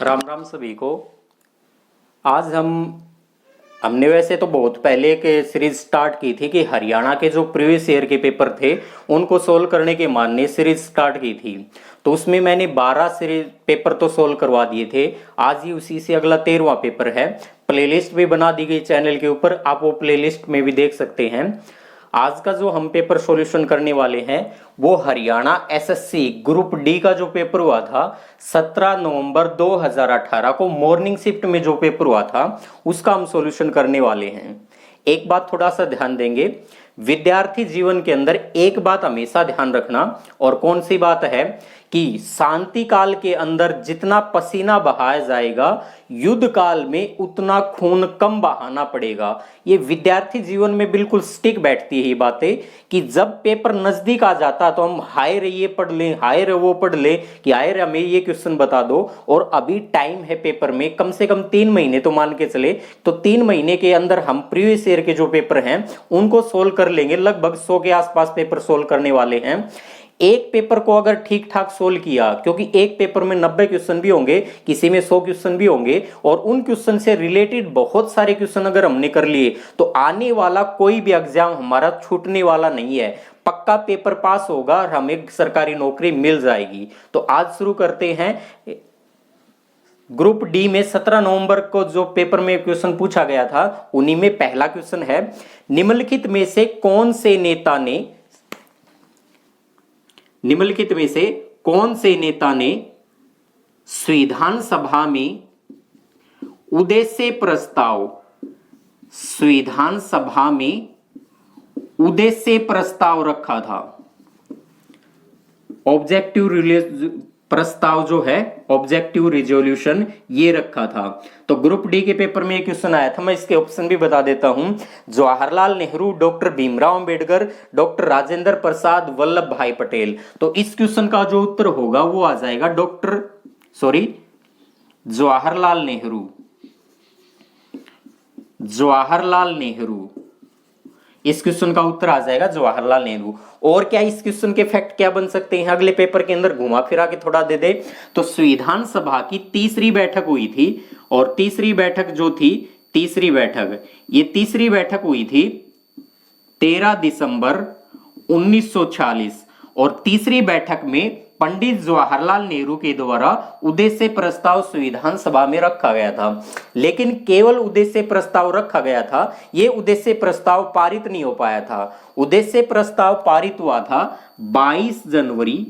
राम राम सभी को। आज हमने वैसे तो बहुत पहले एक सीरीज स्टार्ट की थी कि हरियाणा के जो प्रीवियस ईयर के पेपर थे उनको सोल्व करने के मानने सीरीज स्टार्ट की थी। तो उसमें मैंने 12 सीरीज पेपर तो सोल्व करवा दिए थे। आज ही उसी से अगला 13वां पेपर है। प्लेलिस्ट भी बना दी गई चैनल के ऊपर, आप वो प्लेलिस्ट में भी देख सकते हैं। आज का जो हम पेपर सॉल्यूशन करने वाले हैं वो हरियाणा एसएससी ग्रुप डी का जो पेपर हुआ था 17 नवंबर 2018 को मॉर्निंग शिफ्ट में जो पेपर हुआ था उसका हम सॉल्यूशन करने वाले हैं। एक बात थोड़ा सा ध्यान देंगे, विद्यार्थी जीवन के अंदर एक बात हमेशा ध्यान रखना, और कौन सी बात है कि शांति काल के अंदर जितना पसीना बहाया जाएगा युद्ध काल में उतना खून कम बहाना पड़ेगा। ये विद्यार्थी जीवन में बिल्कुल स्टिक बैठती है ये बातें कि जब पेपर नजदीक आ जाता तो हम हाय रे ये पढ़ लें, हाय रे वो पढ़ लें, कि हाय रे हमें ये क्वेश्चन बता दो। और अभी टाइम है पेपर में कम से कम 3 महीने तो मान के चले, तो 3 महीने के अंदर हम प्रीवियस ईयर के जो पेपर हैं उनको सोल्व कर लेंगे। लगभग 100 के आसपास पेपर सोल्व करने वाले हैं। एक पेपर को अगर ठीक ठाक सोल्व किया, क्योंकि एक पेपर में 90 क्वेश्चन भी होंगे, किसी में 100 क्वेश्चन भी होंगे, और उन क्वेश्चन से रिलेटेड बहुत सारे क्वेश्चन अगर हमने कर लिए तो आने वाला कोई भी एग्जाम हमारा छूटने वाला नहीं है। पक्का पेपर पास होगा और हमें सरकारी नौकरी मिल जाएगी। तो आज शुरू करते हैं। ग्रुप डी में 17 नवंबर को जो पेपर में क्वेश्चन पूछा गया था उन्हीं में पहला क्वेश्चन है, निम्नलिखित में से कौन से नेता ने संविधान सभा में उद्देश्य प्रस्ताव रखा था। ऑब्जेक्टिव प्रस्ताव जो है, ऑब्जेक्टिव रिजोल्यूशन ये रखा था। तो ग्रुप डी के पेपर में एक क्वेश्चन आया था, मैं इसके ऑप्शन भी बता देता हूं। जवाहरलाल नेहरू, डॉक्टर भीमराव अंबेडकर, डॉक्टर राजेंद्र प्रसाद, वल्लभ भाई पटेल। तो इस क्वेश्चन का जो उत्तर होगा वो आ जाएगा जवाहरलाल नेहरू। इस क्वेश्चन का उत्तर आ जाएगा जवाहरलाल नेहरू। और क्या इस क्वेश्चन के फैक्ट क्या बन सकते हैं, अगले पेपर के अंदर घुमा फिरा के थोड़ा दे दे तो संविधान सभा की तीसरी बैठक हुई थी, और तीसरी बैठक हुई थी 13 दिसंबर 1946, और तीसरी बैठक में पंडित जवाहरलाल नेहरू के द्वारा उद्देश्य प्रस्ताव संविधान सभा में रखा गया था। लेकिन केवल उद्देश्य प्रस्ताव रखा गया था, यह उद्देश्य प्रस्ताव पारित नहीं हो पाया था। उद्देश्य प्रस्ताव पारित हुआ था 22 जनवरी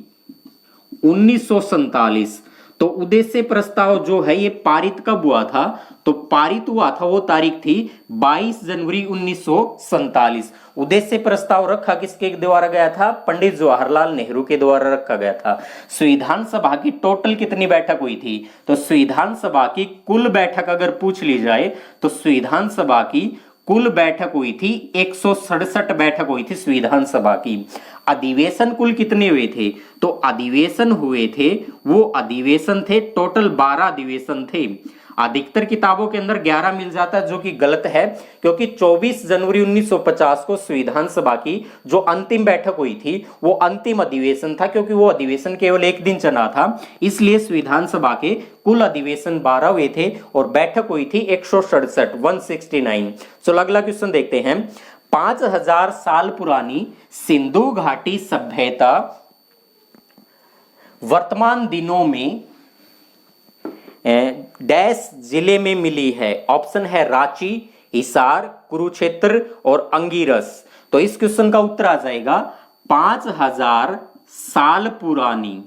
1947। तो उद्देश्य प्रस्ताव जो है ये पारित कब हुआ था, तो पारित हुआ था वो तारीख थी 22 जनवरी 1947। उद्देश्य प्रस्ताव रखा किसके द्वारा गया था, पंडित जवाहरलाल नेहरू के द्वारा रखा गया था। संविधान सभा की टोटल कितनी बैठक हुई थी, तो संविधान सभा की कुल बैठक अगर पूछ ली जाए तो संविधान सभा की कुल बैठक हुई थी 167 बैठक हुई थी संविधान सभा की। अधिवेशन कुल कितने हुए थे, तो अधिवेशन हुए थे, वो अधिवेशन थे टोटल 12 अधिवेशन थे। अधिकतर किताबों के अंदर 11 मिल जाता है, जो कि गलत है, क्योंकि 24 जनवरी 1950 को संविधान सभा की जो अंतिम बैठक हुई थी वो अंतिम अधिवेशन था, क्योंकि वो अधिवेशन केवल एक दिन चला था। इसलिए संविधान सभा के कुल अधिवेशन 12 हुए थे और बैठक हुई थी 169। चलो अगला क्वेश्चन देखते हैं। 5000 साल पुरानी सिंधु घाटी सभ्यता वर्तमान दिनों में डैश जिले में मिली है। ऑप्शन है रांची, हिसार, कुरुक्षेत्र और अंगिरस। तो इस क्वेश्चन का उत्तर आ जाएगा 5000 साल पुरानी,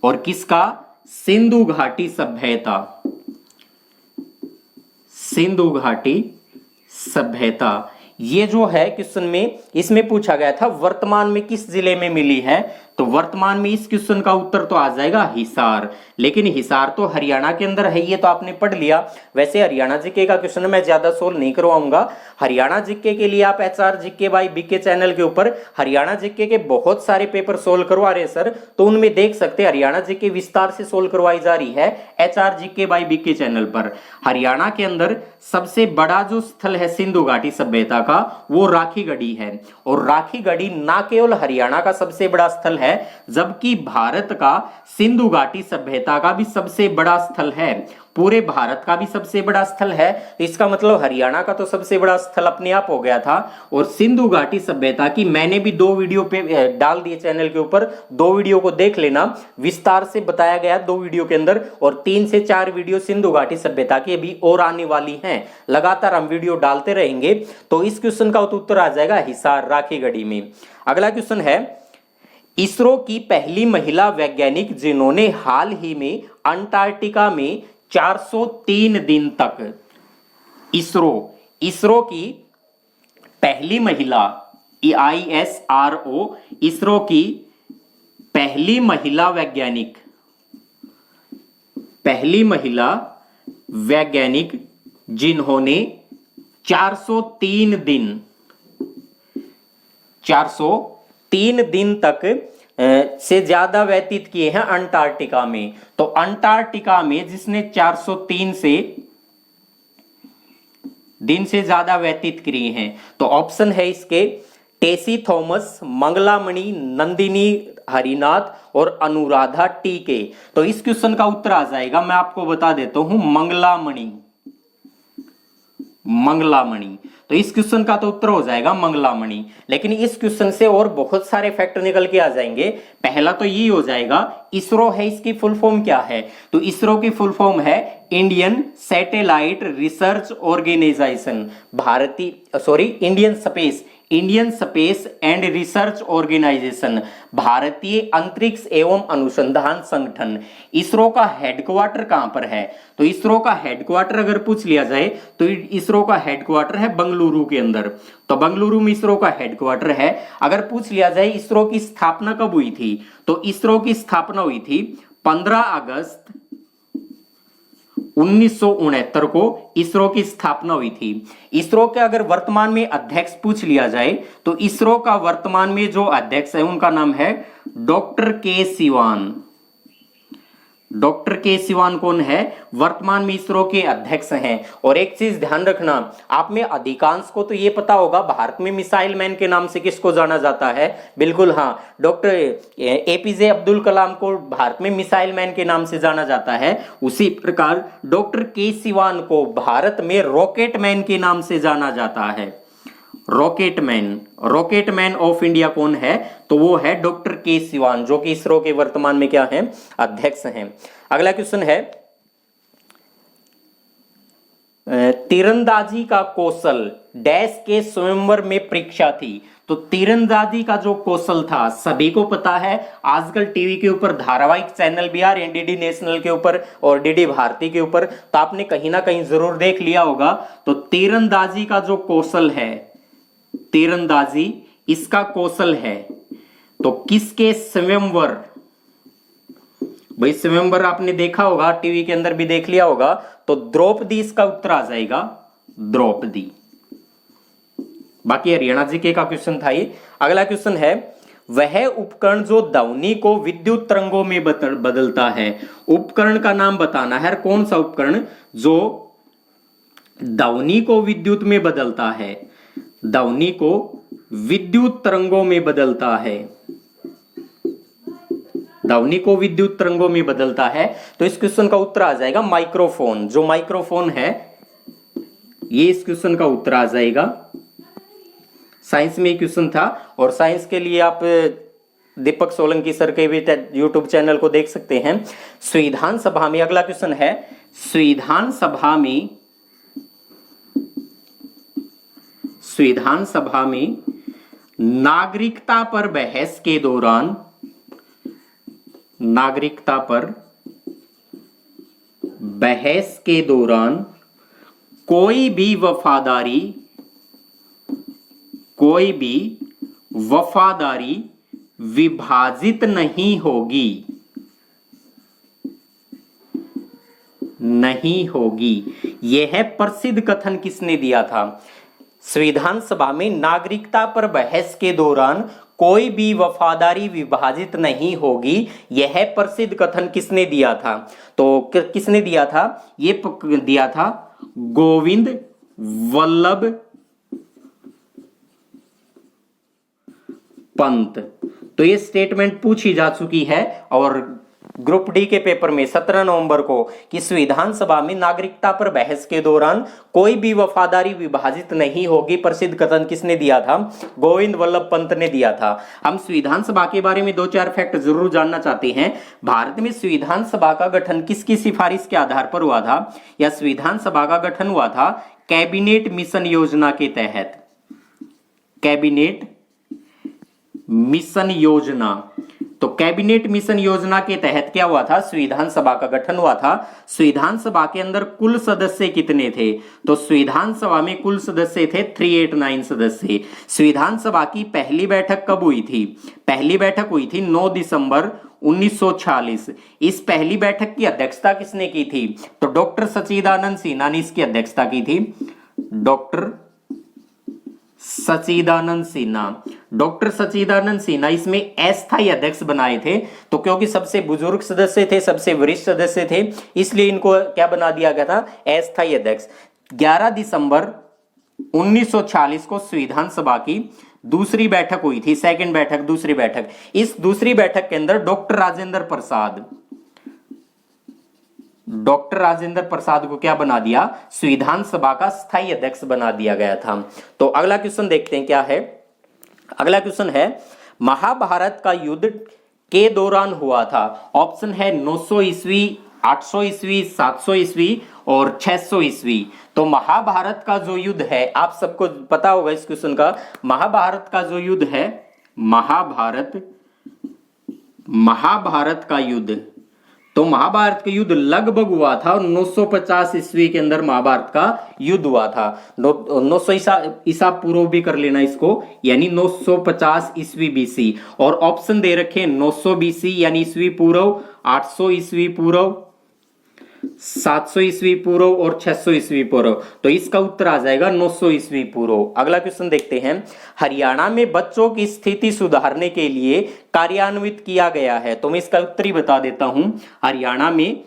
और किसका, सिंधु घाटी सभ्यता, सिंधु घाटी सभ्यता। ये जो है क्वेश्चन में, इसमें पूछा गया था वर्तमान में किस जिले में मिली है, तो वर्तमान में इस क्वेश्चन का उत्तर तो आ जाएगा हिसार। लेकिन हिसार तो हरियाणा के अंदर है, ये तो आपने पढ़ लिया। वैसे हरियाणा जीके का क्वेश्चन मैं ज्यादा सोल्व नहीं करवाऊंगा। हरियाणा जीके के लिए आप HR GK by BK channel के ऊपर हरियाणा जीके के बहुत सारे पेपर सोल्व करवा रहे हैं सर, तो उनमें देख सकते हैं हरियाणा जीके विस्तार से सोल्व करवाई जा रही है HR GK by BK channel पर। हरियाणा के अंदर सबसे बड़ा जो स्थल है सिंधु घाटी सभ्यता का वो राखीगढ़ी है। और राखीगढ़ी ना केवल हरियाणा का सबसे बड़ा स्थल है, जबकि भारत का सिंधु घाटी सभ्यता का भी सबसे बड़ा स्थल है, पूरे भारत का भी सबसे बड़ा स्थल है। इसका मतलब हरियाणा का तो सबसे बड़ा स्थल अपने आप हो गया था। और सिंधु घाटी सभ्यता की मैंने भी 2 वीडियो पे डाल दिए चैनल के ऊपर, 2 वीडियो को देख लेना, विस्तार से बताया गया 2 वीडियो के अंदर। और 3 से 4 वीडियो सिंधु घाटी सभ्यता की अभी और आने वाली हैं, लगातार हम वीडियो डालते रहेंगे। तो इस क्वेश्चन का उत्तर आ जाएगा हिसार राखीगढ़ी में। अगला क्वेश्चन है, इसरो की पहली महिला वैज्ञानिक जिन्होंने हाल ही में अंटार्कटिका में 403 दिन तक, इसरो की पहली महिला, ISRO, इसरो की पहली महिला वैज्ञानिक जिन्होंने 403 दिन तक से ज्यादा व्यतीत किए हैं अंटार्कटिका में। तो अंटार्कटिका में जिसने 403 दिन से ज्यादा व्यतीत किए हैं, तो ऑप्शन है इसके टेसी थॉमस, मंगलामणि, नंदिनी हरिनाथ और अनुराधा टीके। तो इस क्वेश्चन का उत्तर आ जाएगा, मैं आपको बता देता हूं, मंगलामणि। तो इस क्वेश्चन का तो उत्तर हो जाएगा मंगलामणि। लेकिन इस क्वेश्चन से और बहुत सारे फैक्ट निकल के आ जाएंगे। पहला तो ये हो जाएगा, इसरो है, इसकी फुल फॉर्म क्या है? तो इसरो की फुल फॉर्म है Indian satellite research organisation, Indian space and research organisation, भारतीय अंतरिक्ष एवं अनुसंधान संगठन। इसरो का हेडक्वार्टर कहां पर है? तो इसरो का हेडक्वार्टर अगर पूछ लिया जाए तो इसरो का हेडक्वार्टर है बंगलुरु के अंदर। तो बंगलुरु में इसरो का हेडक्वार्टर है। अगर पूछ लिया जाए इसरो की स्थापना कब हुई थी, तो इसरो की स्थापना हुई थी 15 अगस्त 1969 को इसरो की स्थापना हुई थी। इसरो के अगर वर्तमान में अध्यक्ष पूछ लिया जाए तो इसरो का वर्तमान में जो अध्यक्ष है उनका नाम है डॉक्टर के सिवान। डॉक्टर के सिवान कौन है? वर्तमान में इसरो के अध्यक्ष हैं। और एक चीज ध्यान रखना, आप में अधिकांश को तो ये पता होगा भारत में मिसाइल मैन के नाम से किसको जाना जाता है? बिल्कुल हाँ, डॉक्टर APJ अब्दुल कलाम को भारत में मिसाइल मैन के नाम से जाना जाता है। उसी प्रकार डॉक्टर के सिवान को भारत में रॉकेट मैन के नाम से जाना जाता है। रॉकेट मैन ऑफ इंडिया कौन है? तो वो है डॉक्टर के सिवान, जो कि इसरो के वर्तमान में क्या है? अध्यक्ष हैं। अगला क्वेश्चन है, तीरंदाजी का कौशल डैश के स्वयंवर में परीक्षा थी। तो तीरंदाजी का जो कौशल था सभी को पता है, आजकल टीवी के ऊपर धारावाहिक चैनल भी आ रहे हैं, DD नेशनल के ऊपर और DD भारती के ऊपर, तो आपने कहीं ना कहीं जरूर देख लिया होगा। तो तीरंदाजी का जो कौशल है, तीरंदाजी इसका कौशल है, तो किसके स्वयंवर? भाई स्वयंवर आपने देखा होगा, टीवी के अंदर भी देख लिया होगा, तो द्रौपदी इसका उत्तर आ जाएगा, द्रौपदी। बाकी हरियाणा जीके का क्वेश्चन था ये। अगला क्वेश्चन है, वह उपकरण जो ध्वनि को विद्युत तरंगों में बदलता है, उपकरण का नाम बताना है। कौन सा उपकरण जो ध्वनि को विद्युत में बदलता है, ध्वनि को विद्युत तरंगों में बदलता है, ध्वनि को विद्युत तरंगों में बदलता है? तो इस क्वेश्चन का उत्तर आ जाएगा माइक्रोफोन। जो माइक्रोफोन है ये इस क्वेश्चन का उत्तर आ जाएगा। साइंस में क्वेश्चन था, और साइंस के लिए आप दीपक सोलंकी सर के भी यूट्यूब चैनल को देख सकते हैं। संविधान सभा में अगला क्वेश्चन है, संविधान सभा में नागरिकता पर बहस के दौरान, नागरिकता पर बहस के दौरान कोई भी वफादारी विभाजित नहीं होगी, यह प्रसिद्ध कथन किसने दिया था? संविधान सभा में नागरिकता पर बहस के दौरान कोई भी वफादारी विभाजित नहीं होगी, यह प्रसिद्ध कथन किसने दिया था? तो किसने दिया था? ये दिया था गोविंद वल्लभ पंत। तो ये स्टेटमेंट पूछी जा चुकी है और ग्रुप डी के पेपर में 17 नवंबर को कि संविधान सभा में नागरिकता पर बहस के दौरान कोई भी वफादारी विभाजित नहीं होगी, प्रसिद्ध कथन किसने दिया था? गोविंद वल्लभ पंत ने दिया था। हम संविधान सभा के बारे में 2-4 फैक्ट जरूर जानना चाहते हैं। भारत में संविधान सभा का गठन किसकी सिफारिश के आधार पर हुआ था? या संविधान सभा का गठन हुआ था कैबिनेट मिशन योजना के तहत। कैबिनेट मिशन योजना, तो कैबिनेट मिशन योजना के तहत क्या हुआ था? संविधान सभा का गठन हुआ था। संविधान सभा के अंदर कुल सदस्य कितने थे? तो संविधान सभा में कुल सदस्य थे 389 सदस्य। संविधान सभा की पहली बैठक कब हुई थी? पहली बैठक हुई थी 9 दिसंबर 1946। इस पहली बैठक की अध्यक्षता किसने की थी? तो डॉक्टर सच्चिदानंद सिन्हा ने इसकी अध्यक्षता की थी। डॉक्टर सच्चिदानंद सिन्हा। डॉक्टर सच्चिदानंद सिन्हा इसमें अस्थायी अध्यक्ष बनाए थे। तो क्योंकि सबसे बुजुर्ग सदस्य थे, सबसे वरिष्ठ सदस्य थे, इसलिए इनको क्या बना दिया गया था? अस्थायी अध्यक्ष। 11 दिसंबर 1946 को संविधान सभा की दूसरी बैठक हुई थी, सेकंड बैठक, दूसरी बैठक। इस दूसरी बैठक के अंदर डॉक्टर राजेंद्र प्रसाद को क्या बना दिया? संविधान सभा का स्थायी अध्यक्ष बना दिया गया था। तो अगला क्वेश्चन देखते हैं क्या है। अगला क्वेश्चन है महाभारत का युद्ध के दौरान हुआ था। ऑप्शन है 900 ईस्वी, 800 ईस्वी, 700 ईस्वी और 600 ईस्वी। तो महाभारत का जो युद्ध है, आप सबको पता होगा इस क्वेश्चन का। महाभारत का जो युद्ध है, महाभारत का युद्ध, तो महाभारत का युद्ध लगभग हुआ था 950 ईस्वी के अंदर महाभारत का युद्ध हुआ था। 900 ईसा पूर्व भी कर लेना इसको, यानी 950 ईस्वी बीसी। और ऑप्शन दे रखे 900 बीसी यानी ईस्वी पूर्व, 800 ईस्वी पूर्व, 700 ईस्वी पूर्व और 600 ईस्वी पूर्व। तो इसका उत्तर आ जाएगा 900 ईस्वी पूर्व। अगला क्वेश्चन देखते हैं। हरियाणा में बच्चों की स्थिति सुधारने के लिए कार्यान्वित किया गया है। तो मैं इसका उत्तर ही बता देता हूं। हरियाणा में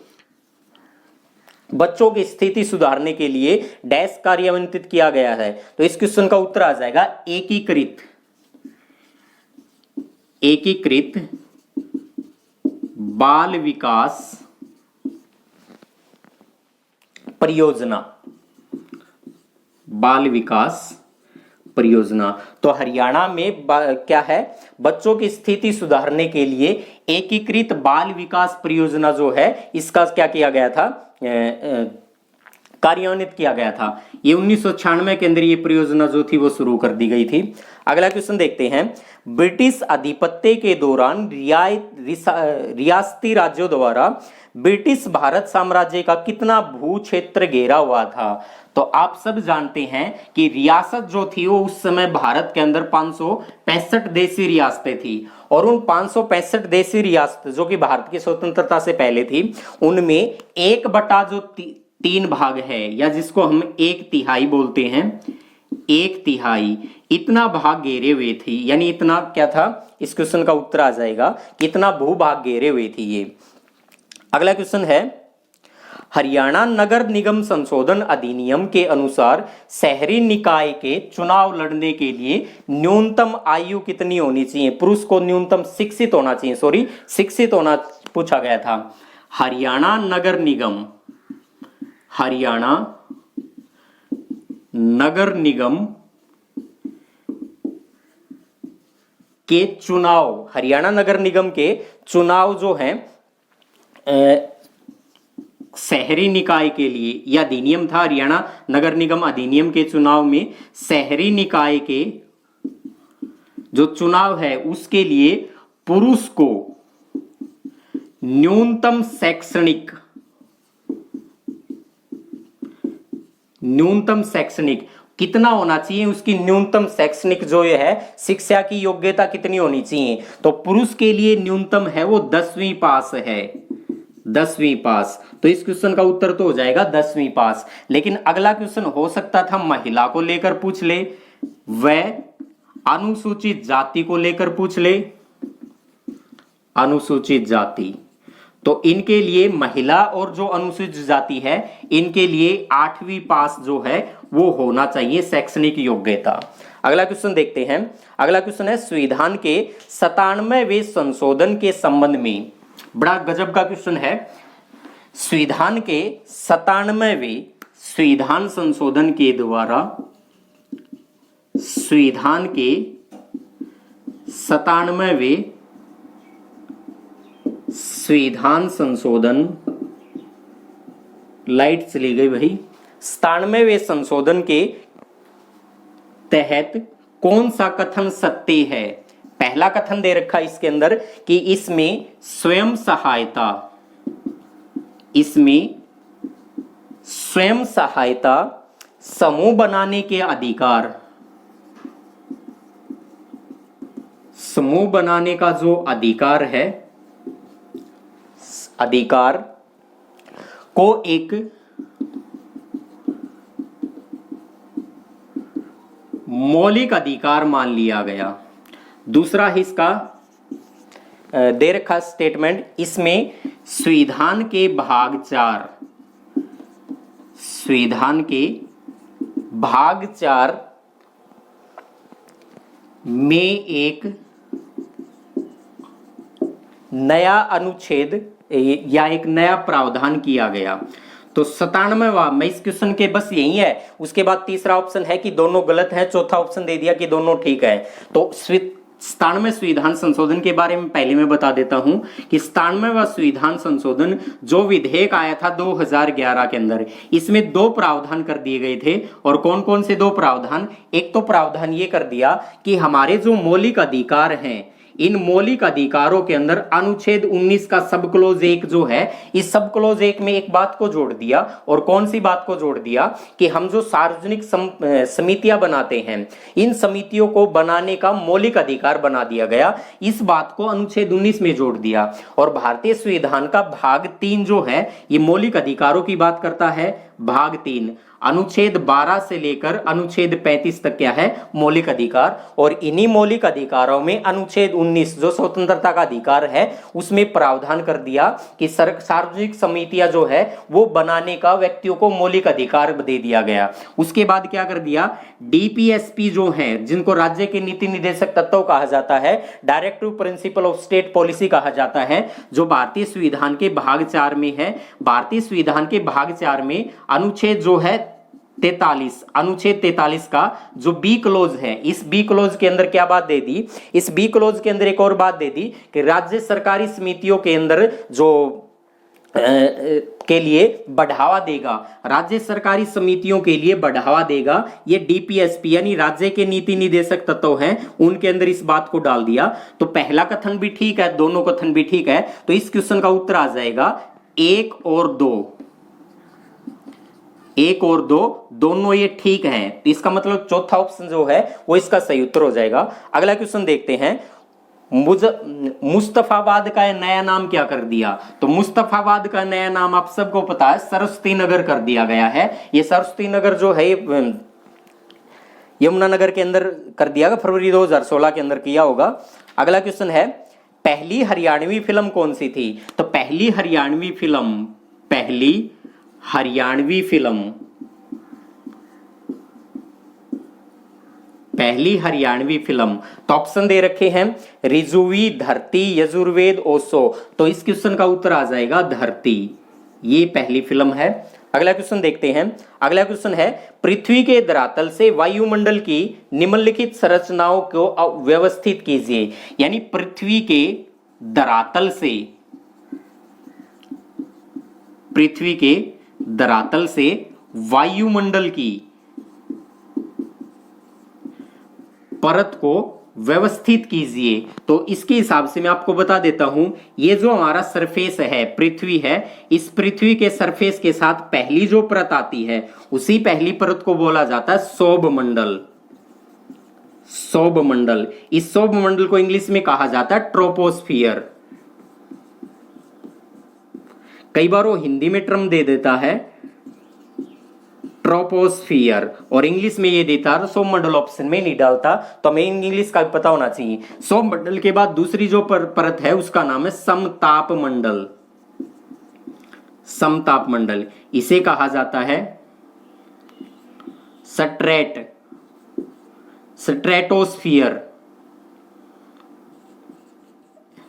बच्चों की स्थिति सुधारने के लिए डैश कार्यान्वित किया गया है। तो इस क्वेश्चन का उत्तर आ जाएगा एकीकृत बाल विकास परियोजना। बाल विकास परियोजना। तो हरियाणा में क्या है? बच्चों की स्थिति सुधारने के लिए एकीकृत बाल विकास परियोजना जो है, इसका क्या किया गया था? कार्यान्वित किया गया था। ये 1996 के अंदर ये परियोजना जो थी वो शुरू कर दी गई थी। अगला क्वेश्चन देखते हैं। ब्रिटिश आधिपत्य के दौरान रियासती राज्यों द्वारा ब्रिटिश भारत साम्राज्य का कितना भू क्षेत्र घेरा हुआ था? तो आप सब जानते हैं कि रियासत जो थी वो उस समय भारत के अंदर 565 देशी रियासतें थी। और उन 565 देशी रियासत जो कि भारत की स्वतंत्रता से पहले थी, उनमें 1/3 भाग है, या जिसको हम 1/3 बोलते हैं, 1/3 इतना भाग घेरे हुए थी। यानी इतना क्या था? इस क्वेश्चन का उत्तर आ जाएगा कितना भूभाग घेरे हुए थी ये। अगला क्वेश्चन है। हरियाणा नगर निगम संशोधन अधिनियम के अनुसार शहरी निकाय के चुनाव लड़ने के लिए न्यूनतम आयु कितनी होनी चाहिए? पुरुष को न्यूनतम शिक्षित होना चाहिए, शिक्षित होना पूछा गया था। हरियाणा नगर निगम के चुनाव, हरियाणा नगर निगम के चुनाव जो हैं शहरी निकाय के लिए, यह अधिनियम था हरियाणा नगर निगम अधिनियम के चुनाव में शहरी निकाय के जो चुनाव है उसके लिए पुरुष को न्यूनतम शैक्षणिक कितना होना चाहिए? उसकी न्यूनतम शैक्षणिक जो है शिक्षा की योग्यता कितनी होनी चाहिए? तो पुरुष के लिए न्यूनतम है वो 10वीं पास है, 10वीं पास। तो इस क्वेश्चन का उत्तर तो हो जाएगा 10वीं पास। लेकिन अगला क्वेश्चन हो सकता था महिला को लेकर पूछ ले, वह अनुसूचित जाति को लेकर पूछ ले, अनुसूचित जाति। तो इनके लिए महिला और जो अनुसूचित जाति है इनके लिए 8वीं पास जो है वो होना चाहिए शैक्षणिक योग्यता। अगला क्वेश्चन देखते हैं। अगला क्वेश्चन है संविधान के 97वें संशोधन के संबंध में। बड़ा गजब का क्वेश्चन है। संविधान के 97वें संविधान संशोधन के द्वारा, संविधान के 97वें संविधान संशोधन, लाइट चली गई भाई, 97वें संशोधन के तहत कौन सा कथन सत्य है? पहला कथन दे रखा इसके अंदर कि इसमें स्वयं सहायता, इसमें स्वयं सहायता समूह बनाने के अधिकार, समूह बनाने का जो अधिकार है, अधिकार को एक मौलिक अधिकार मान लिया गया। दूसरा हिस्सा दे रखा स्टेटमेंट, इसमें संविधान के भाग 4, संविधान के भाग 4 में एक नया अनुच्छेद या एक नया प्रावधान किया गया। तो 97वां में इस क्वेश्चन के बस यही है। उसके बाद तीसरा ऑप्शन है कि दोनों गलत है, चौथा ऑप्शन दे दिया कि दोनों ठीक है। तो 97वें संविधान संशोधन के बारे में पहले मैं बता देता हूं कि 97वां संविधान संशोधन जो विधेयक आया था 2011 के अंदर, इसमें 2 प्रावधान कर दिए गए थे। और कौन कौन से 2 प्रावधान? एक तो प्रावधान ये कर दिया कि हमारे जो मौलिक अधिकार हैं, इन मौलिक अधिकारों के अंदर अनुच्छेद 19 का सब क्लोज 1 जो है, इस सब क्लोज 1 में एक बात को जोड़ दिया। और कौन सी बात को जोड़ दिया? कि हम जो सार्वजनिक समितियां बनाते हैं, इन समितियों को बनाने का मौलिक अधिकार बना दिया गया। इस बात को अनुच्छेद 19 में जोड़ दिया। और भारतीय संविधान का भाग 3 जो है, ये मौलिक अधिकारों की बात करता है। भाग 3 अनुच्छेद 12 से लेकर अनुच्छेद 35 तक क्या है? मौलिक अधिकार। और इन्हीं मौलिक अधिकारों में अनुच्छेद 19 जो स्वतंत्रता का अधिकार है, उसमें प्रावधान कर दिया कि सार्वजनिक समितियां जो है वो बनाने का व्यक्तियों को मौलिक अधिकार दे दिया गया। उसके बाद क्या कर दिया? डीपीएसपी जो है, जिनको राज्य के नीति निर्देशक तत्व कहा जाता है, directive principle of state policy कहा जाता है, जो भारतीय संविधान के भाग 4 में है। भारतीय संविधान के भाग 4 में अनुच्छेद जो है 43, अनुच्छेद 43 का जो बी क्लोज है, इस बी क्लोज के अंदर क्या बात दे दी? इस बी क्लोज के अंदर एक और बात दे दी कि राज्य सरकारी समितियों के अंदर जो के लिए बढ़ावा देगा, राज्य सरकारी समितियों के लिए बढ़ावा देगा, ये डीपीएसपी यानी राज्य के नीति निर्देशक तत्व हैं, उनके अंदर इस बात को डाल दिया। तो पहला कथन भी ठीक है, दोनों कथन भी ठीक है। तो इस क्वेश्चन का उत्तर आ जाएगा 1 और 2। 1 और 2 दोनों ये ठीक हैं। तो इसका मतलब चौथा ऑप्शन जो है वो इसका सही उत्तर हो जाएगा। अगला क्वेश्चन देखते हैं। मुस्तफाबाद का नया नाम क्या कर दिया? तो मुस्तफाबाद का नया नाम आप सबको पता है, सरस्वती नगर कर दिया गया है। ये सरस्वती नगर जो है यमुनानगर के अंदर कर दिया गया, फरवरी 2016 के अंदर किया होगा। अगला क्वेश्चन है, पहली हरियाणवी फिल्म कौन सी थी? तो पहली हरियाणवी फिल्म तो ऑप्शन दे रखे हैं रिजुवी, धरती, यजुर्वेद, ओशो। तो इस क्वेश्चन का उत्तर आ जाएगा धरती, ये पहली फिल्म है। अगला क्वेश्चन देखते हैं। अगला क्वेश्चन है, पृथ्वी के धरातल से वायुमंडल की निम्नलिखित संरचनाओं को व्यवस्थित कीजिए। यानी पृथ्वी के धरातल से वायुमंडल की परत को व्यवस्थित कीजिए। तो इसके हिसाब से मैं आपको बता देता हूं, ये जो हमारा सरफेस है, पृथ्वी है, इस पृथ्वी के सरफेस के साथ पहली जो परत आती है, उसी पहली परत को बोला जाता है सौभमंडल। इस सौभमंडल को इंग्लिश में कहा जाता है ट्रोपोस्फियर। कई बार वो हिंदी में टर्म दे देता है ट्रोपोस्फियर और इंग्लिश में ये देता है, सौरमंडल ऑप्शन में नहीं डालता। तो हमें इंग्लिश का पता होना चाहिए। सौरमंडल के बाद दूसरी जो परत है उसका नाम है समताप मंडल। इसे कहा जाता है स्ट्रेट स्ट्रेटोस्फियर,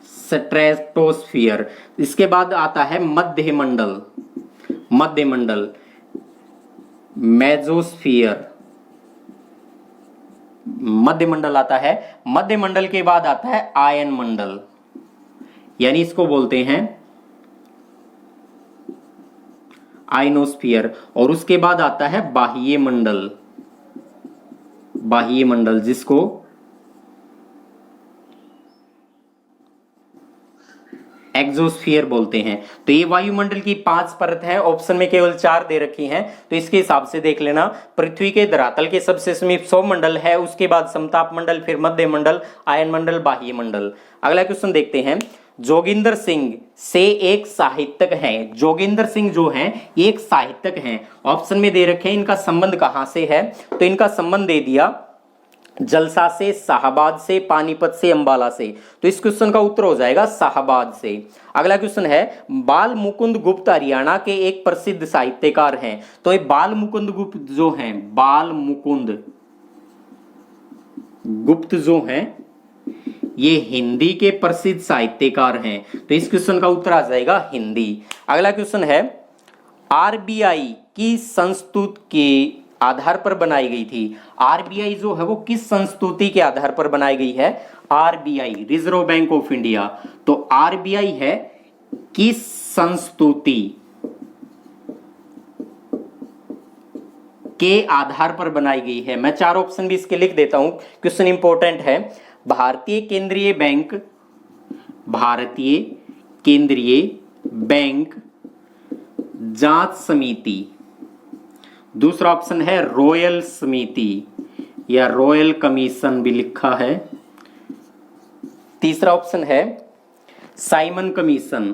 स्ट्रेटोस्फियर। इसके बाद आता है मध्यमंडल, मध्यमंडल, मेजोस्फियर, मध्यमंडल आता है। मध्यमंडल के बाद आता है आयन मंडल, यानी इसको बोलते हैं आयनोस्फियर। और उसके बाद आता है बाह्य मंडल, बाह्य मंडल जिसको एक्सोस्फियर बोलते हैं। तो ये वायुमंडल की 5 परत है, ऑप्शन में केवल 4 दे रखी हैं, तो इसके हिसाब से देख लेना। पृथ्वी के धरातल के सबसे समीप सौरमंडल है, उसके बाद समताप मंडल, फिर मध्य मंडल, आयन मंडल, बाह्य मंडल। अगला क्वेश्चन देखते हैं। जोगिंदर सिंह से एक साहित्यक हैं। जोगिंदर सिंह जो हैं ये एक साहित्यक हैं, ऑप्शन में दे रखे हैं। इनका संबंध कहां से है, तो इनका संबंध दे दिया जलसा से, शाहबाद से, पानीपत से, अंबाला से। तो इस क्वेश्चन का उत्तर हो जाएगा शाहबाद से। अगला क्वेश्चन है, बाल मुकुंद गुप्त हरियाणा के एक प्रसिद्ध साहित्यकार हैं। तो ये बाल मुकुंद गुप्त जो हैं, बाल मुकुंद गुप्त जो हैं ये हिंदी के प्रसिद्ध साहित्यकार हैं। तो इस क्वेश्चन का उत्तर आ जाएगा हिंदी। अगला क्वेश्चन है, आरबीआई की संस्तुति के आधार पर बनाई गई थी। आरबीआई जो है वो किस संस्तुति के आधार पर बनाई गई है, RBI reserve bank of India. तो आरबीआई है किस संस्तुति के आधार पर बनाई गई है। मैं 4 ऑप्शन भी इसके लिख देता हूं, क्वेश्चन इंपॉर्टेंट है। भारतीय केंद्रीय बैंक, भारतीय केंद्रीय बैंक जांच समिति। दूसरा ऑप्शन है रॉयल समिति या रॉयल कमीशन भी लिखा है। तीसरा ऑप्शन है साइमन कमीशन,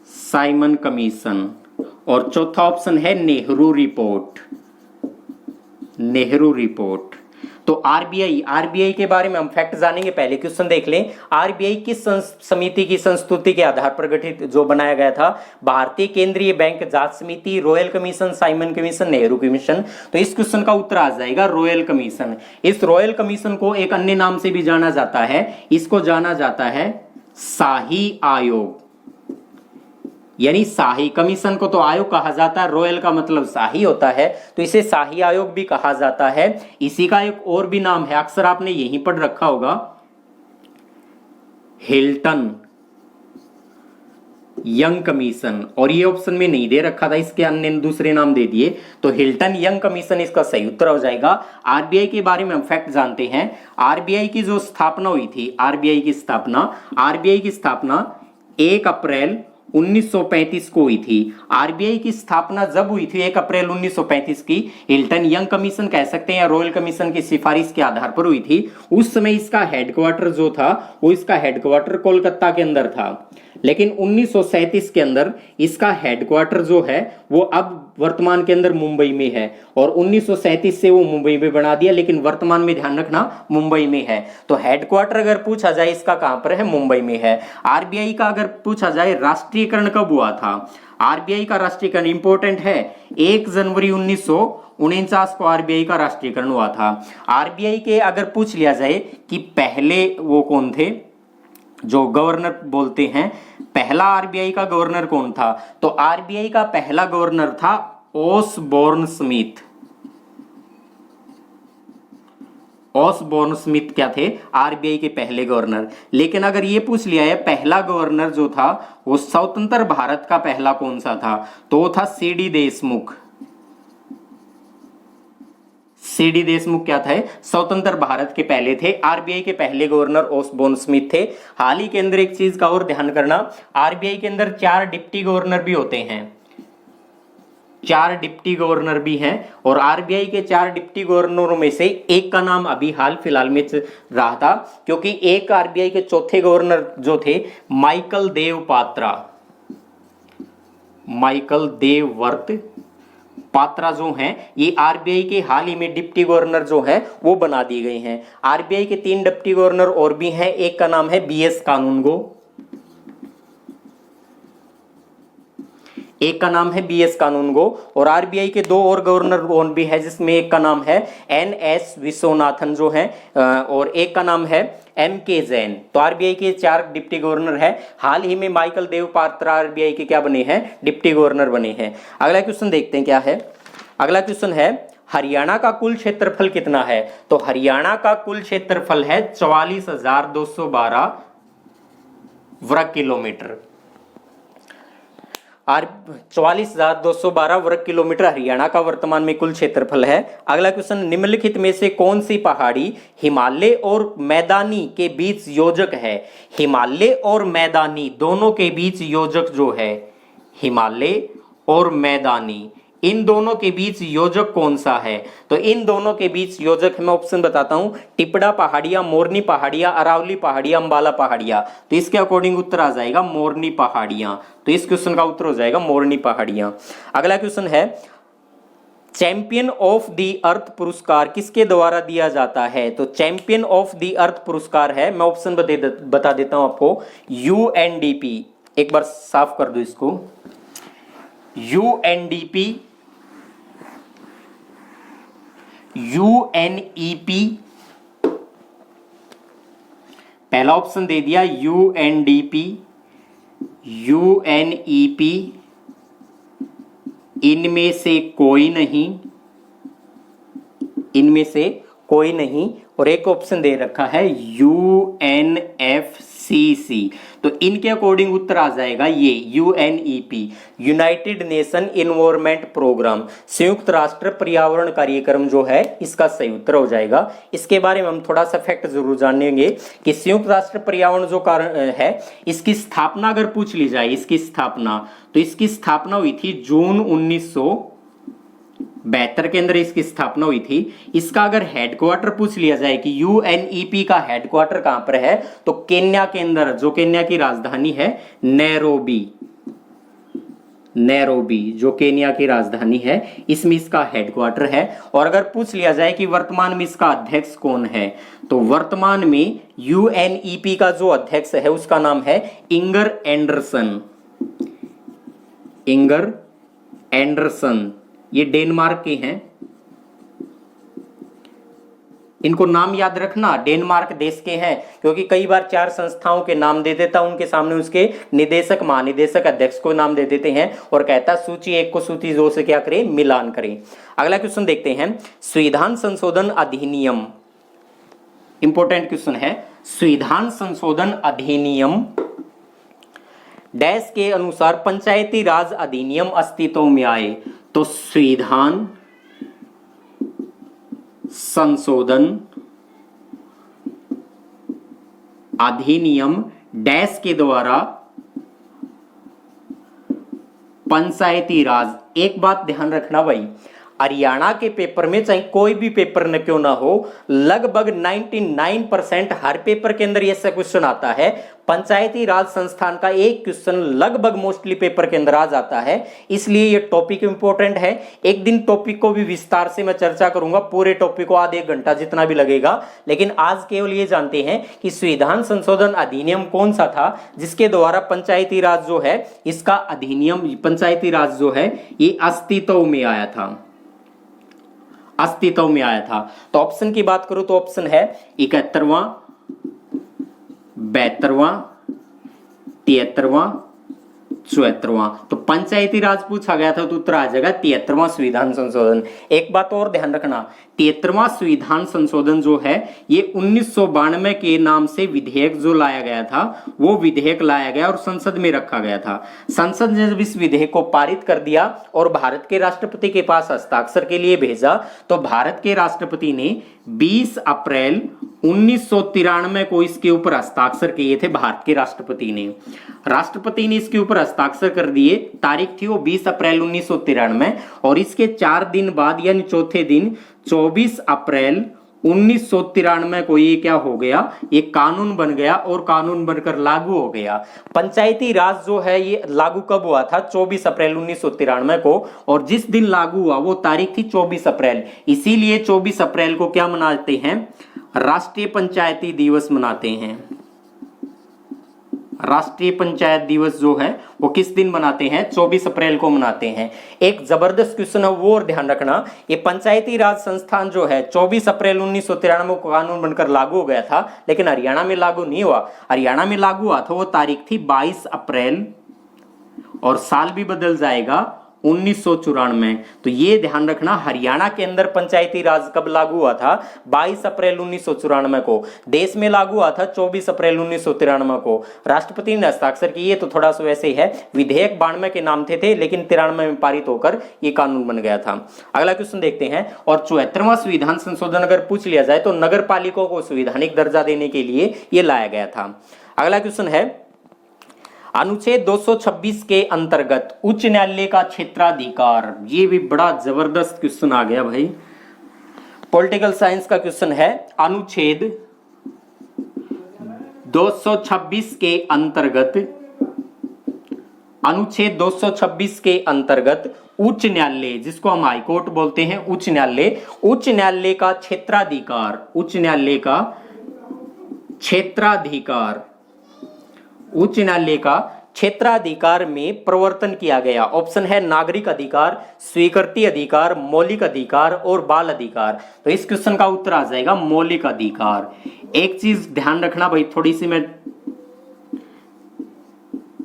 साइमन कमीशन। और चौथा ऑप्शन है नेहरू रिपोर्ट, नेहरू रिपोर्ट। तो आरबीआई, आरबीआई के बारे में हम फैक्ट जानेंगे, पहले क्वेश्चन देख लें। आरबीआई किस समिति की संस्तुति के आधार पर गठित जो बनाया गया था, भारतीय केंद्रीय बैंक जांच समिति, royal commission, Simon commission, Nehru commission. तो इस क्वेश्चन का उत्तर आ जाएगा रॉयल कमीशन। इस रॉयल कमीशन को एक अन्य नाम से भी जाना जाता है, इसको जाना जाता है शाही आयोग, यानी शाही। कमीशन को तो आयोग कहा जाता है, रॉयल का मतलब शाही होता है, तो इसे शाही आयोग भी कहा जाता है। इसी का एक और भी नाम है, अक्सर आपने यहीं पढ़ रखा होगा, हिल्टन यंग कमीशन। और ये ऑप्शन में नहीं दे रखा था, इसके अन्य दूसरे नाम दे दिए, तो हिल्टन यंग कमीशन इसका सही उत्तर हो जाएगा। आरबीआई के बारे में हम फैक्ट जानते हैं। आरबीआई की जो स्थापना हुई थी, आरबीआई की स्थापना 1 अप्रैल 1935 को हुई थी। आरबीआई की स्थापना जब हुई थी 1 अप्रैल 1935 की, हिल्टन यंग कमीशन कह सकते हैं या रॉयल कमीशन की सिफारिश के आधार पर हुई थी। उस समय इसका हेडक्वार्टर जो था वो इसका हेडक्वार्टर कोलकाता के अंदर था, लेकिन 1937 के अंदर इसका हेडक्वार्टर जो है वो अब वर्तमान के अंदर मुंबई में है, और 1937 से वो मुंबई में बना दिया, लेकिन वर्तमान में ध्यान रखना मुंबई में है। तो हेडक्वार्टर अगर पूछा जाए इसका कहां पर है, मुंबई में है। आरबीआई का अगर पूछा जाए राष्ट्रीयकरण कब हुआ था, आरबीआई का राष्ट्रीयकरण इंपॉर्टेंट है, 1 जनवरी 1949 को आरबीआई का राष्ट्रीयकरण हुआ था। आरबीआई के अगर पूछ लिया जाए कि पहले वो कौन थे जो गवर्नर बोलते हैं, पहला आरबीआई का गवर्नर कौन था, तो आरबीआई का पहला गवर्नर था ओसबोर्न स्मिथ। ओसबोर्न स्मिथ क्या थे, आरबीआई के पहले गवर्नर। लेकिन अगर ये पूछ लिया है पहला गवर्नर जो था वो स्वतंत्र भारत का पहला कौन सा था, तो वो था सीडी देशमुख। सीडी देशमुख क्या था, स्वतंत्र भारत के पहले थे। आरबीआई के पहले गवर्नर ओसबोर्न स्मिथ थे। हाल ही के अंदर एक चीज का और ध्यान करना, आरबीआई के अंदर 4 डिप्टी गवर्नर भी होते हैं, 4 डिप्टी गवर्नर भी हैं, और आरबीआई के 4 डिप्टी गवर्नरों में से एक का नाम अभी हाल फिलहाल में रहा था, क्योंकि एक आरबीआई के चौथे गवर्नर जो थे माइकल देव पात्रा, माइकल देवव्रत पात्रा जो हैं, ये आरबीआई के हाल ही में डिप्टी गवर्नर जो है वो बना दिए गए हैं। आरबीआई के 3 डिप्टी गवर्नर और भी हैं, एक का नाम है बीएस कानूनगो, एक का नाम है BS कानूनगो, और RBI के 2 और गवर्नर कौन भी है, जिसमें एक का नाम है NS विश्वनाथन जो है, और एक का नाम है MK जैन। तो RBI के 4 डिप्टी गवर्नर है। हाल ही में माइकल देव पात्रा RBI के क्या बने हैं, डिप्टी गवर्नर बने हैं। अगला क्वेश्चन देखते हैं क्या है। अगला क्वेश्चन है हरियाणा का कुल क्षेत्रफल कितना है। तो हरियाणा का कुल क्षेत्रफल है 44,212 वर्ग किलोमीटर। 44,212 वर्ग किलोमीटर हरियाणा का वर्तमान में कुल क्षेत्रफल है। अगला क्वेश्चन, निम्नलिखित में से कौन सी पहाड़ी हिमालय और मैदानी के बीच योजक है। हिमालय और मैदानी दोनों के बीच योजक जो है, हिमालय और मैदानी, इन दोनों के बीच योजक कौन सा है। तो इन दोनों के बीच योजक मैं ऑप्शन बताता हूं, टिपड़ा पहाड़ियां, मोरनी पहाड़ियां, अरावली पहाड़ियां, अंबाला पहाड़ियां। तो इसके अकॉर्डिंग उत्तर आ जाएगा मोरनी पहाड़ियां। तो इस क्वेश्चन का उत्तर हो जाएगा मोरनी पहाड़ियां। अगला क्वेश्चन है चैंपियन ऑफ द अर्थ पुरस्कार किसके द्वारा दिया जाता है। तो चैंपियन ऑफ द अर्थ पुरस्कार है, मैं ऑप्शन बता देता हूं आपको, UNDP। एक बार साफ कर दो इसको, UNDP, UNEP, पहला ऑप्शन दे दिया UNDP, UNEP, इनमें से कोई नहीं, इनमें से कोई नहीं, और एक ऑप्शन दे रखा है UNFCC। तो इनके अकॉर्डिंग उत्तर आ जाएगा ये UNEP, united nation environment programme, संयुक्त राष्ट्र पर्यावरण कार्यक्रम जो है, इसका सही उत्तर हो जाएगा। इसके बारे में हम थोड़ा सा फैक्ट जरूर जानेंगे कि संयुक्त राष्ट्र पर्यावरण जो कारण है, इसकी स्थापना अगर पूछ ली जाए, इसकी स्थापना, तो इसकी स्थापना हुई थी जून 1972 के अंदर इसकी स्थापना हुई थी। इसका अगर हेडक्वार्टर पूछ लिया जाए कि UNEP का हेडक्वार्टर कहां पर है, तो केन्या के अंदर, जो केन्या की राजधानी है नैरोबी, नैरोबी जो केन्या की राजधानी है, इसमें इसका हेडक्वार्टर है। और अगर पूछ लिया जाए कि वर्तमान में इसका अध्यक्ष कौन है, तो वर्तमान में UNEP का जो अध्यक्ष है उसका नाम है इंगर एंडरसन। इंगर एंडरसन, ये डेनमार्क के हैं। इनको नाम याद रखना, डेनमार्क देश के हैं, क्योंकि कई बार 4 संस्थाओं के नाम दे देता हूं, उनके सामने उसके निदेशक, महानिदेशक, अध्यक्ष को नाम दे देते हैं और कहता सूची 1 को सूची 2 से क्या करें, मिलान करें। अगला क्वेश्चन देखते हैं, संविधान संशोधन अधिनियम, इंपॉर्टेंट क्वेश्चन है। संविधान संशोधन अधिनियम डैश के अनुसार पंचायती राज अधिनियम अस्तित्व में आए। तो संविधान संशोधन अधिनियम डैश के द्वारा पंचायती राज। एक बात ध्यान रखना भाई, हरियाणा के पेपर में चाहे कोई भी पेपर न क्यों ना हो, लगभग 99% हर पेपर के अंदर ऐसा क्वेश्चन आता है। पंचायती राज संस्थान का एक क्वेश्चन लगभग मोस्टली पेपर के अंदर आ जाता है, इसलिए ये टॉपिक इंपॉर्टेंट है। एक दिन टॉपिक को भी विस्तार से मैं चर्चा करूंगा, पूरे टॉपिक को आधे घंटा जितना भी लगेगा, लेकिन आज केवल ये जानते हैं कि संविधान संशोधन अधिनियम कौन सा था जिसके द्वारा पंचायती राज जो है, इसका अधिनियम, पंचायती राज जो है ये अस्तित्व में आया था, अस्तित्व में आया था। तो ऑप्शन की बात करूं तो ऑप्शन है 71वां, 72वां, 73वां, 74वां। तो पंचायती राज पूछा गया था तो उत्तर आ जाएगा 73वां संविधान संशोधन। एक बात और ध्यान रखना, 73वां संविधान संशोधन जो है ये 1992 के नाम से विधेयक जो लाया गया था, वो विधेयक लाया गया और संसद में रखा गया था। संसद ने जब इस विधेयक को पारित कर दिया और भारत के राष्ट्रपति के पास हस्ताक्षर के लिए भेजा, तो भारत के राष्ट्रपति ने 20 अप्रैल 1993 को इसके ऊपर हस्ताक्षर किए थे। भारत के राष्ट्रपति ने इसके ऊपर हस्ताक्षर कर दिए। तारीख थी वो 20 अप्रैल 1993, और इसके 4 दिन बाद यानी चौथे दिन 24 अप्रैल 1993 को ये क्या हो गया, ये कानून बन गया और कानून बनकर लागू हो गया। पंचायती राज जो है ये लागू कब हुआ था, 24 अप्रैल 1993 को, और जिस दिन लागू हुआ वो तारीख थी 24 अप्रैल। इसीलिए 24 अप्रैल को क्या मनाते हैं, राष्ट्रीय पंचायती दिवस मनाते हैं। राष्ट्रीय पंचायत दिवस जो है वो किस दिन मनाते हैं? 24 अप्रैल को मनाते हैं। एक जबरदस्त क्वेश्चन है वो, और ध्यान रखना, ये पंचायती राज संस्थान जो है 24 अप्रैल 1993 को कानून बनकर लागू हो गया था, लेकिन हरियाणा में लागू नहीं हुआ। हरियाणा में लागू हुआ था, वो तारीख थी 22 अप्रैल और साल भी बदल जाएगा 1994। तो ये ध्यान रखना, हरियाणा के अंदर पंचायती राज कब लागू हुआ था? 22 अप्रैल 1994 को। देश में लागू हुआ था 24 अप्रैल 1993 को। राष्ट्रपति ने हस्ताक्षर किए, तो थोड़ा सा वैसे ही है, विधेयक 92 के नाम थे लेकिन 93 में पारित होकर ये कानून बन गया था। अगला क्वेश्चन देखते हैं। और 74वां संविधान संशोधन अगर पूछ लिया जाए तो नगर पालिकाओं को संवैधानिक दर्जा देने के लिए ये लाया गया था। अगला क्वेश्चन है, अनुच्छेद 226 के अंतर्गत उच्च न्यायालय का क्षेत्राधिकार। ये भी बड़ा जबरदस्त क्वेश्चन आ गया भाई, पॉलिटिकल साइंस का क्वेश्चन है। अनुच्छेद 226 के अंतर्गत, अनुच्छेद 226 के अंतर्गत उच्च न्यायालय, जिसको हम हाई कोर्ट बोलते हैं, उच्च न्यायालय, उच्च न्यायालय का क्षेत्राधिकार, उच्च न्यायालय का क्षेत्राधिकार, उच्च न्यायालय का क्षेत्राधिकार में परिवर्तन किया गया। ऑप्शन है नागरिक अधिकार, स्वीकृति अधिकार, मौलिक अधिकार और बाल अधिकार। तो इस क्वेश्चन का उत्तर आ जाएगा मौलिक अधिकार। एक चीज ध्यान रखना भाई,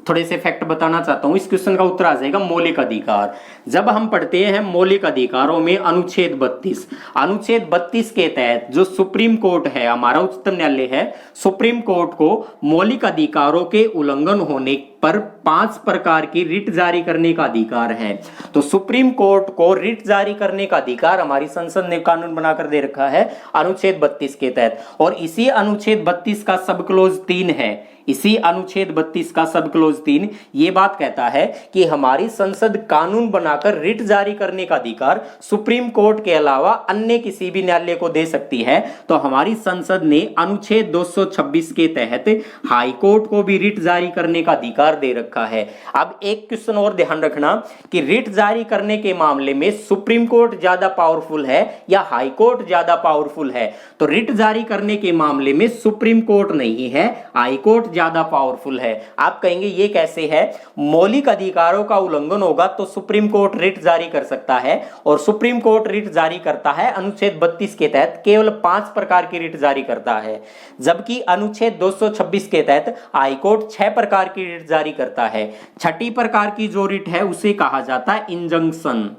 थोड़े से फैक्ट बताना चाहता हूं। इस क्वेश्चन का उत्तर आ जाएगा मौलिक अधिकार। जब हम पढ़ते हैं मौलिक अधिकारों में अनुच्छेद 32, अनुच्छेद 32 के तहत जो सुप्रीम कोर्ट है, हमारा उच्चतम न्यायालय है, सुप्रीम कोर्ट को मौलिक अधिकारों के उल्लंघन होने पर 5 प्रकार की रिट जारी करने का अधिकार है। तो सुप्रीम कोर्ट को रिट जारी करने का अधिकार हमारी संसद ने कानून बनाकर दे रखा है अनुच्छेद 32 के तहत। और इसी अनुच्छेद 32 का सब क्लोज 3 है, इसी अनुच्छेद 32 का सब क्लोज 3 ये बात कहता है कि हमारी संसद कानून बनाकर रिट जारी करने का अधिकार सुप्रीम कोर्ट के अलावा अन्य किसी भी न्यायालय को दे सकती है। तो हमारी संसद ने अनुच्छेद 226 के तहत हाई कोर्ट को भी रिट जारी करने का अधिकार दे रखा है। अब एक क्वेश्चन और ध्यान रखना कि रिट जारी करने के मामले में सुप्रीम कोर्ट ज्यादा पावरफुल है या हाई कोर्ट ज्यादा पावरफुल है? तो रिट जारी करने के मामले में सुप्रीम कोर्ट नहीं है, हाई कोर्ट ज्यादा पावरफुल है। आप कहेंगे ये कैसे है? मौलिक अधिकारों का उल्लंघन होगा तो सुप्रीम कोर्ट रिट जारी कर सकता है, और सुप्रीम कोर्ट रिट जारी करता है अनुच्छेद 32 के तहत केवल 5 प्रकार की रिट जारी करता है, जबकि अनुच्छेद 226 के तहत हाई कोर्ट 6 प्रकार की रिट जारी करता है। छठी प्रकार की जो रिट है उसे कहा जाता है इंजंक्शन।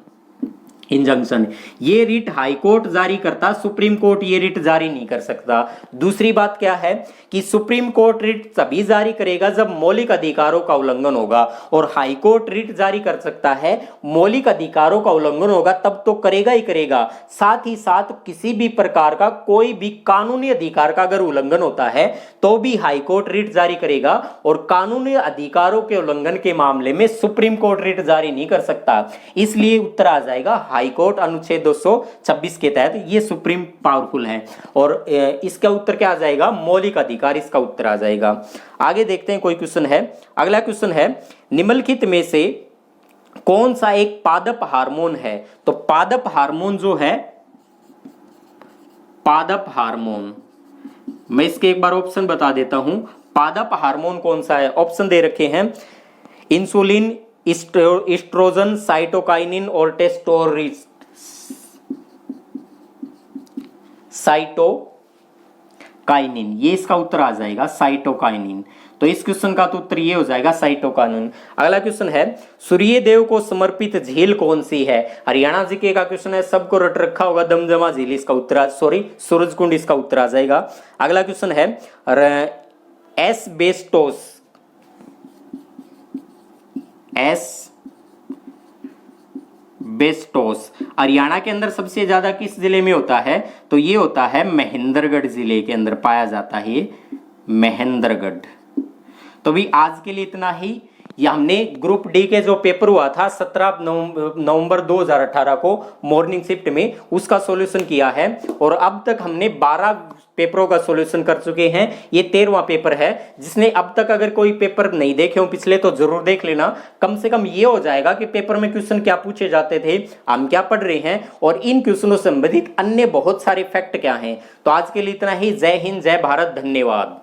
इंजंक्शन ये रिट हाई कोर्ट जारी करता, सुप्रीम कोर्ट ये रिट जारी नहीं कर सकता। दूसरी बात क्या है कि सुप्रीम कोर्ट रिट तभी जारी करेगा जब मौलिक अधिकारों का उल्लंघन होगा, और हाई कोर्ट रिट जारी कर सकता है मौलिक अधिकारों का उल्लंघन होगा तब तो करेगा ही करेगा, साथ ही साथ किसी भी प्रकार का कोई भी कानूनी अधिकार का अगर उल्लंघन होता है तो भी हाई कोर्ट रिट जारी करेगा, और कानूनी अधिकारों के उल्लंघन के मामले में सुप्रीम कोर्ट रिट जारी नहीं कर सकता। इसलिए उत्तर आ जाएगा हाई कोर्ट अनुच्छेद 226 के तहत ये सुप्रीम पावरफुल है। और इसका उत्तर क्या आ जाएगा? मौलिक अधिकार इसका उत्तर आ जाएगा। आगे देखते हैं कोई क्वेश्चन है। अगला क्वेश्चन है, निम्नलिखित में से कौन सा एक पादप हार्मोन है? तो पादप हार्मोन जो है, पादप हार्मोन, मैं इसके एक बार ऑप्शन बता देता हूं। पादप हार्मोन कौन सा है? ऑप्शन दे रखे हैं इंसुलिन, एस्ट्रोजन, साइटोकाइनिन और साइटोकाइनिन। ये इसका उत्तर आ जाएगा साइटोकाइनिन। तो इस क्वेश्चन का तो उत्तर ये हो जाएगा साइटोकाइनिन। अगला क्वेश्चन है, सूर्यदेव को समर्पित झील कौन सी है? हरियाणा जीके का क्वेश्चन है, सबको रट रखा होगा दमदमा झील, इसका उत्तर सूरजकुंड इसका उत्तर आ जाएगा। अगला क्वेश्चन है, एस्बेस्टोस, एस्बेस्टोस हरियाणा के अंदर सबसे ज्यादा किस जिले में होता है? तो ये होता है महेंद्रगढ़ जिले के अंदर पाया जाता है, महेंद्रगढ़। तो भी आज के लिए इतना ही। ये हमने ग्रुप डी के जो पेपर हुआ था 17 नवंबर 2018 को मॉर्निंग शिफ्ट में, उसका सॉल्यूशन किया है, और अब तक हमने 12 पेपरों का सॉल्यूशन कर चुके हैं। ये 13वां पेपर है। जिसने अब तक अगर कोई पेपर नहीं देखे हो पिछले तो जरूर देख लेना। कम से कम ये हो जाएगा कि पेपर में क्वेश्चन क्या पूछे जाते थे, हम क्या पढ़ रहे हैं, और इन क्वेश्चनों से संबंधित अन्य बहुत सारे फैक्ट क्या हैं। तो आज के लिए इतना ही। जय हिंद, जय भारत, धन्यवाद।